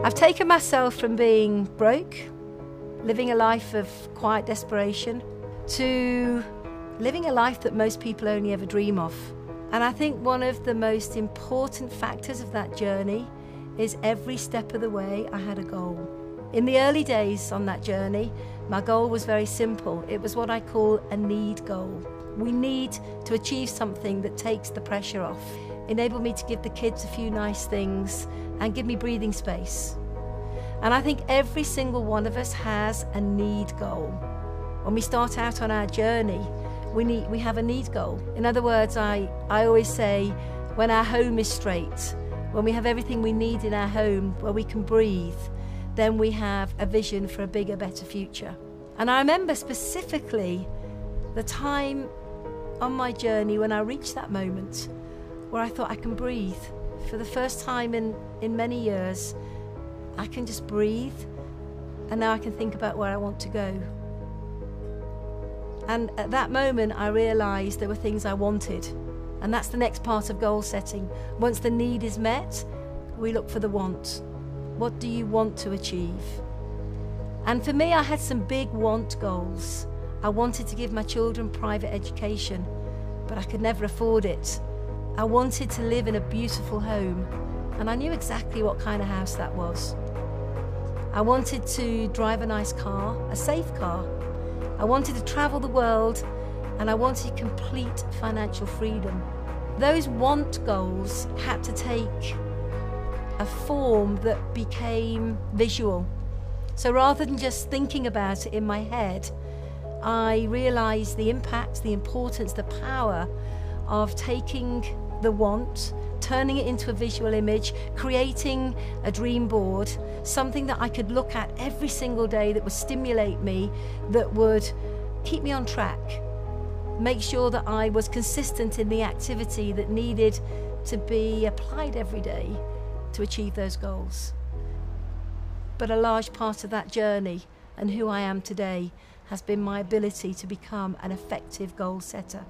I've taken myself from being broke, living a life of quiet desperation, to living a life that most people only ever dream of. And I think one of the most important factors of that journey is every step of the way I had a goal. In the early days on that journey, my goal was very simple. It was what I call a need goal. We need to achieve something that takes the pressure off, enable me to give the kids a few nice things and give me breathing space. And I think every single one of us has a need goal. When we start out on our journey, we have a need goal. In other words, I always say, when our home is straight, when we have everything we need in our home, where we can breathe, then we have a vision for a bigger, better future. And I remember specifically the time on my journey when I reached that moment where I thought I can breathe. For the first time in many years, I can just breathe, and now I can think about where I want to go. And at that moment, I realized there were things I wanted. And that's the next part of goal setting. Once the need is met, we look for the want. What do you want to achieve? And for me, I had some big want goals. I wanted to give my children private education, but I could never afford it. I wanted to live in a beautiful home, and I knew exactly what kind of house that was. I wanted to drive a nice car, a safe car. I wanted to travel the world, and I wanted complete financial freedom. Those want goals had to take a form that became visual. So rather than just thinking about it in my head, I realized the impact, the importance, the power of taking the want, turning it into a visual image, creating a dream board, something that I could look at every single day that would stimulate me, that would keep me on track, make sure that I was consistent in the activity that needed to be applied every day to achieve those goals. But a large part of that journey and who I am today has been my ability to become an effective goal setter.